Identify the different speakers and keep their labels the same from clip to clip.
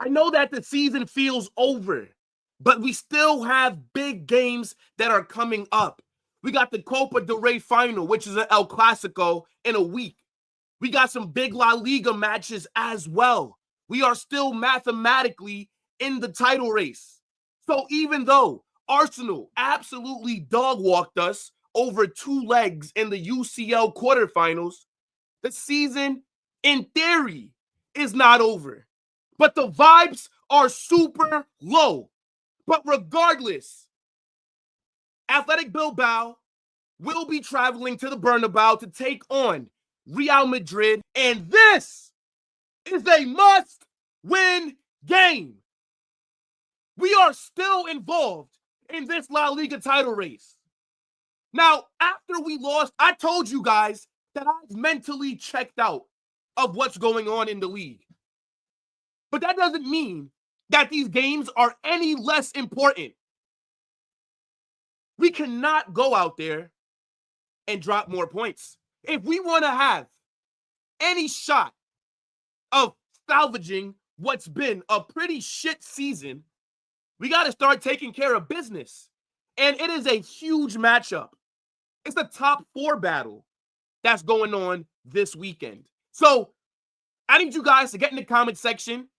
Speaker 1: know that the season feels over, but we still have big games that are coming up. We got the Copa del Rey final, which is an El Clasico in a week. We got some big La Liga matches as well. We are still mathematically in the title race. So even though Arsenal absolutely dog-walked us over 2 legs in the UCL quarterfinals, the season, in theory, is not over. But the vibes are super low. But regardless, Athletic Bilbao will be traveling to the Bernabéu to take on Real Madrid. And this is a must-win game. We are still involved in this La Liga title race. Now, after we lost, I told you guys that I've mentally checked out of what's going on in the league. But that doesn't mean that these games are any less important. We cannot go out there and drop more points. If we want to have any shot of salvaging what's been a pretty shit season, we got to start taking care of business. And it is a huge matchup. It's a top 4 battle that's going on this weekend. So I need you guys to get in the comment section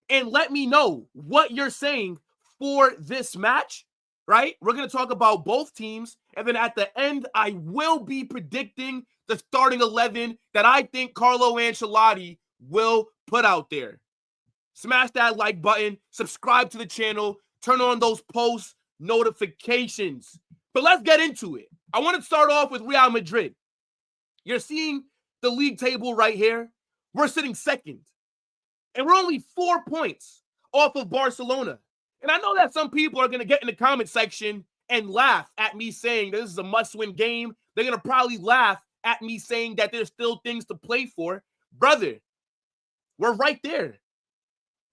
Speaker 1: and let me know what you're saying for this match, right? We're going to talk about both teams. And then at the end, I will be predicting the starting 11 that I think Carlo Ancelotti will put out there. Smash that like button, subscribe to the channel, turn on those post notifications. But let's get into it. I want to start off with Real Madrid. You're seeing the league table right here. We're sitting second. And we're only 4 points off of Barcelona. And I know that some people are going to get in the comment section and laugh at me saying this is a must-win game. They're going to probably laugh at me saying that there's still things to play for. Brother, we're right there.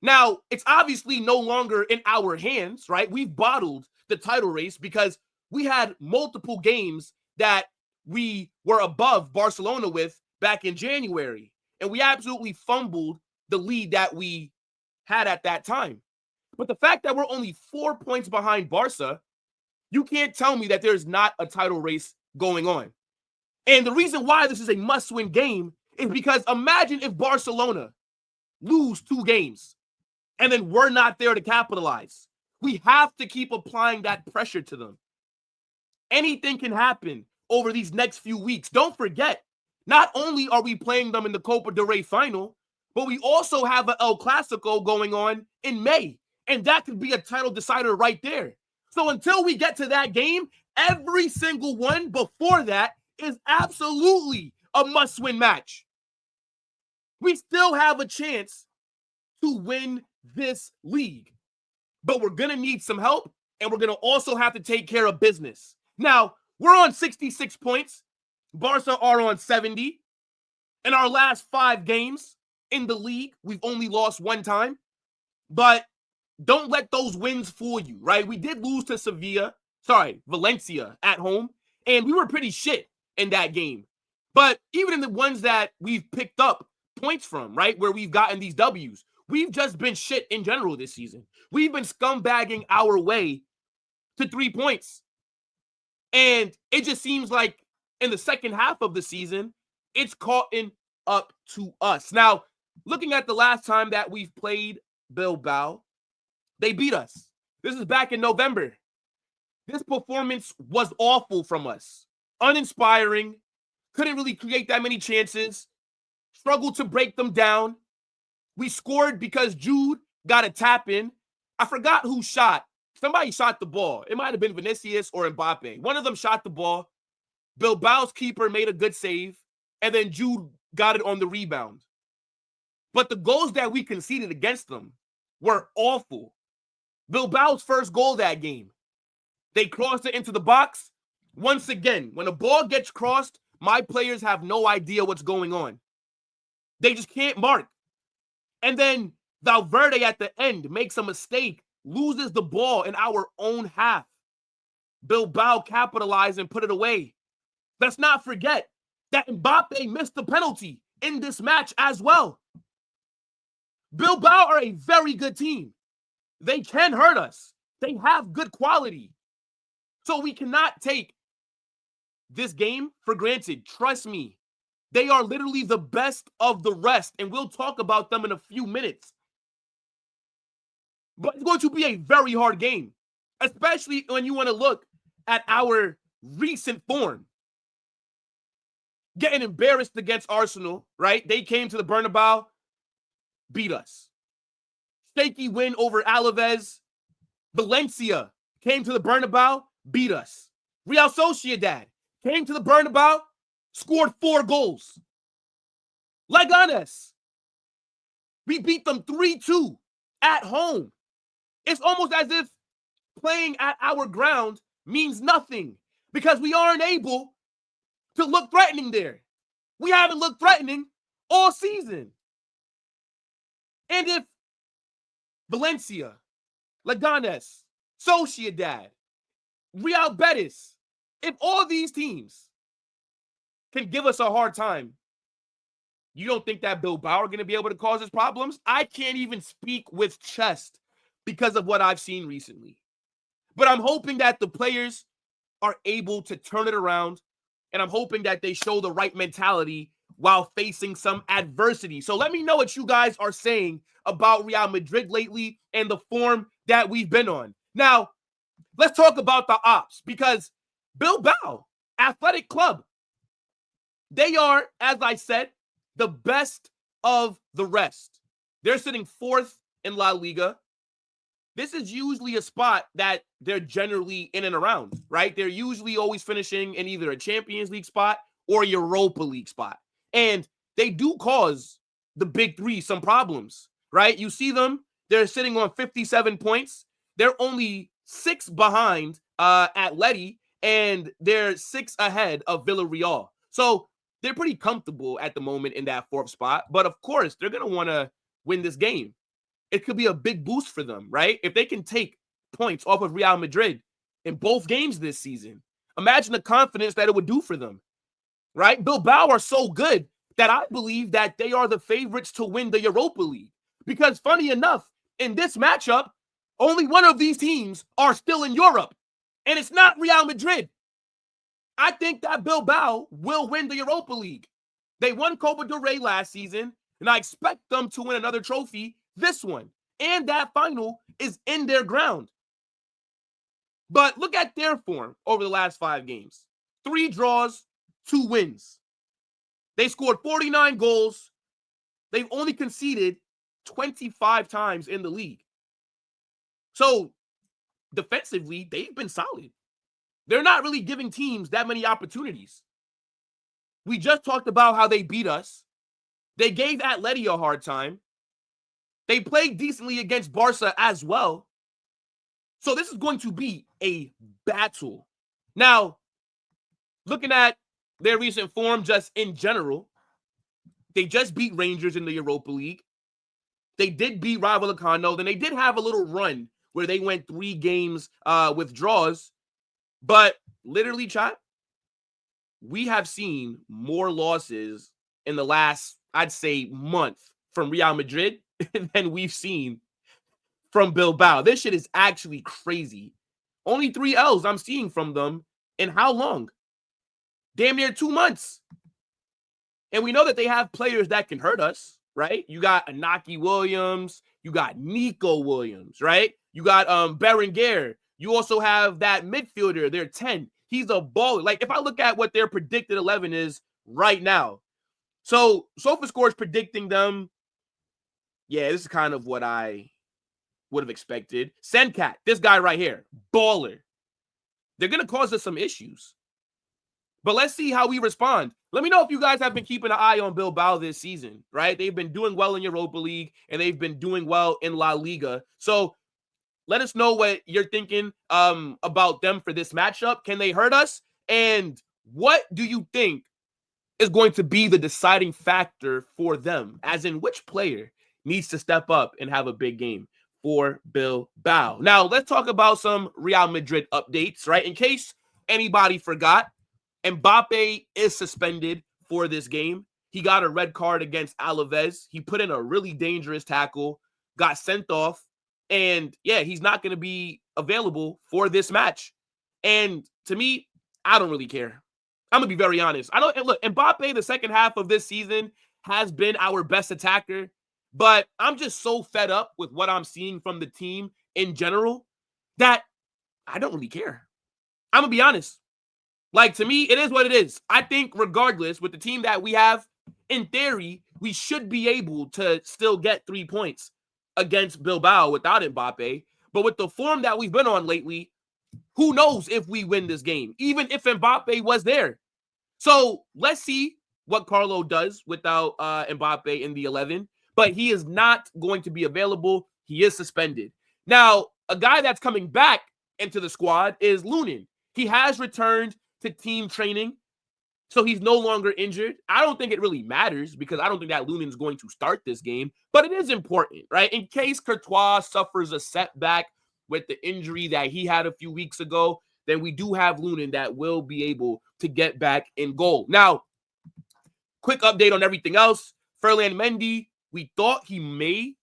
Speaker 1: Now, it's obviously no longer in our hands, right? We've bottled the title race because we had multiple games that we were above Barcelona with back in January. And we absolutely fumbled the lead that we had at that time. But the fact that we're only 4 points behind Barca, you can't tell me that there's not a title race going on. And the reason why this is a must-win game is because imagine if Barcelona lose 2 games and then we're not there to capitalize. We have to keep applying that pressure to them. Anything can happen over these next few weeks. Don't forget, not only are we playing them in the Copa del Rey final, but we also have an El Clasico going on in May. And that could be a title decider right there. So until we get to that game, every single one before that is absolutely a must-win match. We still have a chance to win this league. But we're going to need some help, and we're going to also have to take care of business. Now, we're on 66 points. Barca are on 70. In our last 5 games in the league, we've only lost 1 time. But don't let those wins fool you, right? We did lose to Valencia at home, and we were pretty shit in that game. But even in the ones that we've picked up points from, right, where we've gotten these W's, we've just been shit in general this season. We've been scumbagging our way to 3 points. And it just seems like in the second half of the season, it's caught up to us. Now, looking at the last time that we've played Bilbao, they beat us. This is back in November. This performance was awful from us. Uninspiring. Couldn't really create that many chances. Struggled to break them down. We scored because Jude got a tap in. I forgot who shot. Somebody shot the ball. It might have been Vinicius or Mbappé. One of them shot the ball. Bilbao's keeper made a good save. And then Jude got it on the rebound. But the goals that we conceded against them were awful. Bilbao's first goal that game, they crossed it into the box. Once again, when a ball gets crossed, my players have no idea what's going on. They just can't mark. And then Valverde at the end makes a mistake, loses the ball in our own half. Bilbao capitalized and put it away. Let's not forget that Mbappé missed the penalty in this match as well. Bilbao are a very good team. They can hurt us. They have good quality. So we cannot take this game for granted. Trust me. They are literally the best of the rest, and we'll talk about them in a few minutes. But it's going to be a very hard game, especially when you want to look at our recent form. Getting embarrassed against Arsenal, right? They came to the Bernabéu, beat us. Shaky win over Alaves. Valencia came to the Bernabéu, beat us. Real Sociedad came to the Bernabéu, scored 4 goals. Leganes, we beat them 3-2 at home. It's almost as if playing at our ground means nothing because we aren't able to look threatening there. We haven't looked threatening all season. And if Valencia, Leganes, Sociedad, Real Betis, if all these teams can give us a hard time, you don't think that Bilbao are going to be able to cause us problems? I can't even speak with chest because of what I've seen recently. But I'm hoping that the players are able to turn it around, and I'm hoping that they show the right mentality while facing some adversity. So let me know what you guys are saying about Real Madrid lately and the form that we've been on. Now, let's talk about the ops because Bilbao Athletic Club, they are, as I said, the best of the rest. They're sitting 4th in La Liga. This is usually a spot that they're generally in and around, right? They're usually always finishing in either a Champions League spot or a Europa League spot. And they do cause the big three some problems, right? You see them, they're sitting on 57 points. They're only 6 behind Atleti, and they're 6 ahead of Villarreal. So they're pretty comfortable at the moment in that 4th spot. But of course, they're going to want to win this game. It could be a big boost for them, right? If they can take points off of Real Madrid in both games this season, imagine the confidence that it would do for them, right? Bilbao are so good that I believe that they are the favorites to win the Europa League. Because funny enough, in this matchup, only one of these teams are still in Europe, and it's not Real Madrid. I think that Bilbao will win the Europa League. They won Copa del Rey last season, and I expect them to win another trophy this one. And that final is in their ground. But look at their form over the last 5 games. 3 draws, 2 wins. They scored 49 goals. They've only conceded 25 times in the league. So defensively, they've been solid. They're not really giving teams that many opportunities. We just talked about how they beat us. They gave Atleti a hard time. They played decently against Barca as well. So this is going to be a battle. Now, looking at their recent form just in general, they just beat Rangers in the Europa League. They did beat Rayo Vallecano. Then they did have a little run where they went 3 games with draws. But literally, chat, we have seen more losses in the last, I'd say, month from Real Madrid than we've seen from Bilbao. This shit is actually crazy. Only 3 L's I'm seeing from them in how long? Damn near 2 months. And we know that they have players that can hurt us, right? You got Inaki Williams. You got Nico Williams, right? You got Berenguer. You also have that midfielder. They're 10. He's a baller. Like, if I look at what their predicted 11 is right now. So, SofaScore is predicting them. Yeah, this is kind of what I would have expected. Senkat, this guy right here, baller. They're going to cause us some issues. But let's see how we respond. Let me know if you guys have been keeping an eye on Bilbao this season, right? They've been doing well in Europa League, and they've been doing well in La Liga. So let us know what you're thinking about them for this matchup. Can they hurt us? And what do you think is going to be the deciding factor for them? As in, which player needs to step up and have a big game for Bilbao? Now, let's talk about some Real Madrid updates, right? In case anybody forgot, Mbappé is suspended for this game. He got a red card against Alaves. He put in a really dangerous tackle, got sent off, and yeah, he's not going to be available for this match. And to me, I don't really care. I'm going to be very honest. I don't look, Mbappé, the second half of this season has been our best attacker, but I'm just so fed up with what I'm seeing from the team in general that I don't really care. I'm going to be honest. Like, to me, it is what it is. I think regardless, with the team that we have, in theory, we should be able to still get 3 points against Bilbao without Mbappé. But with the form that we've been on lately, who knows if we win this game, even if Mbappé was there. So let's see what Carlo does without Mbappé in the 11. But he is not going to be available. He is suspended. Now, a guy that's coming back into the squad is Lunin. He has returned to team training, so he's no longer injured. I don't think it really matters because I don't think that Lunin's going to start this game, but it is important, right? In case Courtois suffers a setback with the injury that he had a few weeks ago, then we do have Lunin that will be able to get back in goal. Now, quick update on everything else. Ferland Mendy, we thought he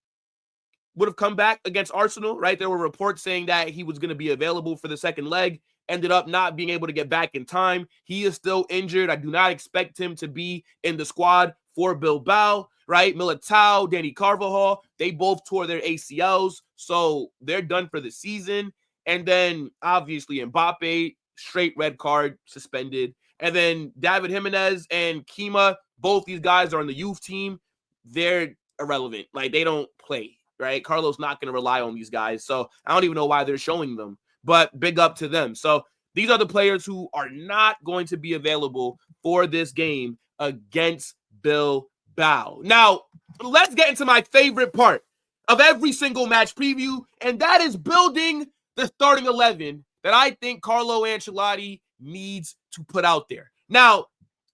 Speaker 1: would have come back against Arsenal, right? There were reports saying that he was going to be available for the second leg. Ended up not being able to get back in time. He is still injured. I do not expect him to be in the squad for Bilbao, right? Militao, Danny Carvajal, they both tore their ACLs, so they're done for the season. And then, obviously, Mbappe, straight red card, suspended. And then David Jimenez and Kima, both these guys are on the youth team. They're irrelevant. Like, they don't play, right? Carlo's not going to rely on these guys, so I don't even know why they're showing them. But big up to them. So these are the players who are not going to be available for this game against Bilbao. Now, let's get into my favorite part of every single match preview, and that is building the starting 11 that I think Carlo Ancelotti needs to put out there. Now,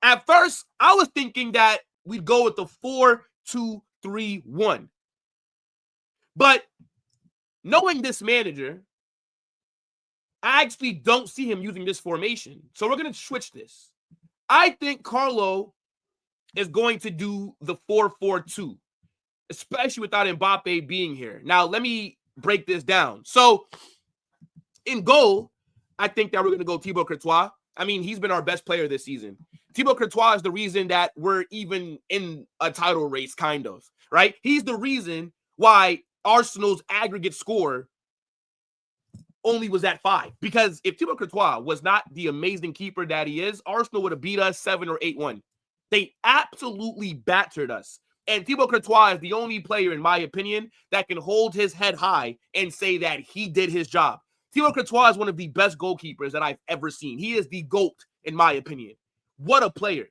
Speaker 1: at first, I was thinking that we'd go with the 4-2-3-1. But knowing this manager, I actually don't see him using this formation. So we're going to switch this. I think Carlo is going to do the 4-4-2, especially without Mbappe being here. Now, let me break this down. So in goal, I think that we're going to go Thibaut Courtois. I mean, he's been our best player this season. Thibaut Courtois is the reason that we're even in a title race, kind of, right? He's the reason why Arsenal's aggregate score only was at 5. Because if Thibaut Courtois was not the amazing keeper that he is, Arsenal would have beat us 7 or 8-1. They absolutely battered us. And Thibaut Courtois is the only player, in my opinion, that can hold his head high and say that he did his job. Thibaut Courtois is one of the best goalkeepers that I've ever seen. He is the GOAT, in my opinion. What a player.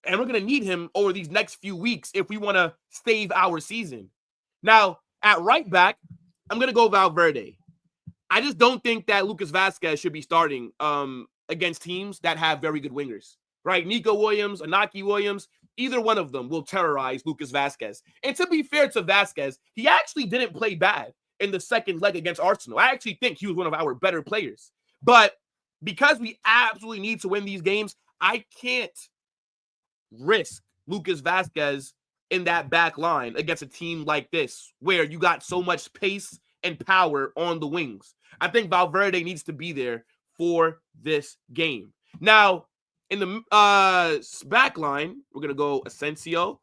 Speaker 1: And we're going to need him over these next few weeks if we want to save our season. Now, at right back, I'm going to go Valverde. I just don't think that Lucas Vazquez should be starting against teams that have very good wingers, right? Nico Williams, Inaki Williams, either one of them will terrorize Lucas Vazquez. And to be fair to Vazquez, he actually didn't play bad in the second leg against Arsenal. I actually think he was one of our better players. But because we absolutely need to win these games, I can't risk Lucas Vazquez in that back line against a team like this, where you got so much pace and power on the wings. I think Valverde needs to be there for this game. Now, in the back line, we're going to go Asensio,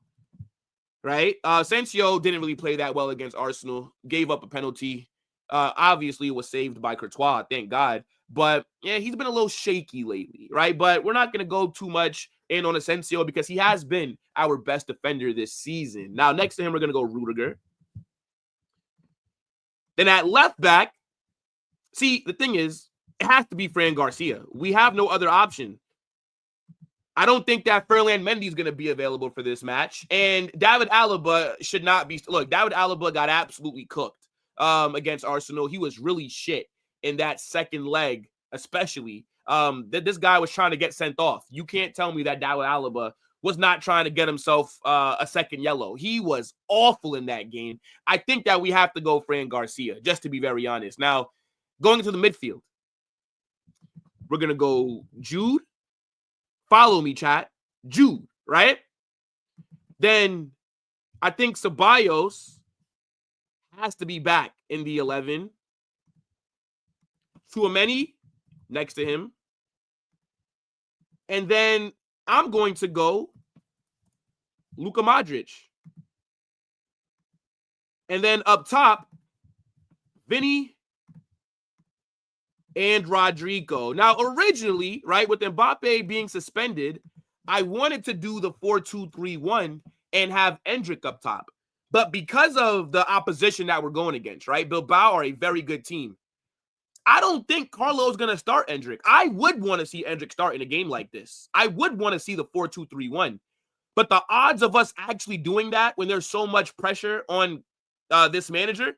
Speaker 1: right? Asensio didn't really play that well against Arsenal, gave up a penalty. Obviously, it was saved by Courtois, thank God. But, yeah, he's been a little shaky lately, right? But we're not going to go too much in on Asensio because he has been our best defender this season. Now, next to him, we're going to go Rudiger. Then at left back, see, the thing is, it has to be Fran Garcia. We have no other option. I don't think that Ferland Mendy is going to be available for this match. And David Alaba should not be. Look, David Alaba got absolutely cooked against Arsenal. He was really shit in that second leg, especially. That this guy was trying to get sent off. You can't tell me that David Alaba was not trying to get himself a second yellow. He was awful in that game. I think that we have to go Fran Garcia, just to be very honest. Now, going into the midfield, we're going to go Jude. Follow me, chat. Jude, right? Then I think Ceballos has to be back in the 11. Tchouaméni next to him. And then I'm going to go Luka Modric. And then up top, Vinny and Rodrigo. Now, originally, right, with Mbappé being suspended, I wanted to do the 4-2-3-1 and have Endrick up top. But because of the opposition that we're going against, right, Bilbao are a very good team. I don't think Carlo's going to start Endrick. I would want to see Endrick start in a game like this. I would want to see the 4-2-3-1. But the odds of us actually doing that when there's so much pressure on this manager,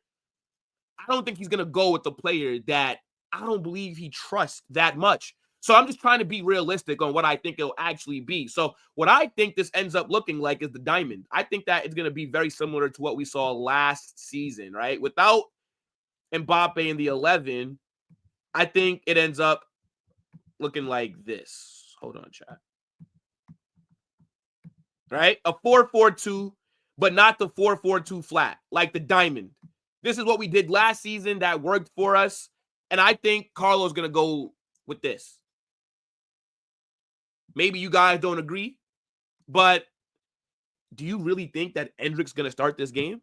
Speaker 1: I don't think he's going to go with the player that I don't believe he trusts that much. So I'm just trying to be realistic on what I think it'll actually be. So what I think this ends up looking like is the diamond. I think that it's going to be very similar to what we saw last season, right? Without Mbappé in the 11, I think it ends up looking like this. Hold on, chat. Right? A 4-4-2, but not the 4-4-2 flat, like the diamond. This is what we did last season that worked for us. And I think Carlo's going to go with this. Maybe you guys don't agree, but do you really think that Endrick's going to start this game?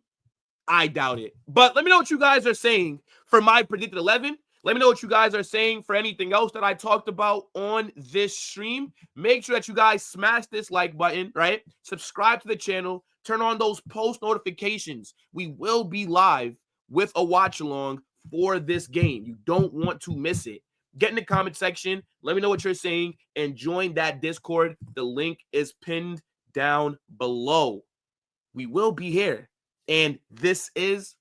Speaker 1: I doubt it. But let me know what you guys are saying for my predicted 11. Let me know what you guys are saying for anything else that I talked about on this stream. Make sure that you guys smash this like button, right? Subscribe to the channel. Turn on those post notifications. We will be live with a watch along for this game. You don't want to miss it. Get in the comment section. Let me know what you're saying and join that Discord. The link is pinned down below. We will be here. And this is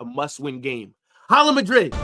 Speaker 1: a must-win game. Hala Madrid.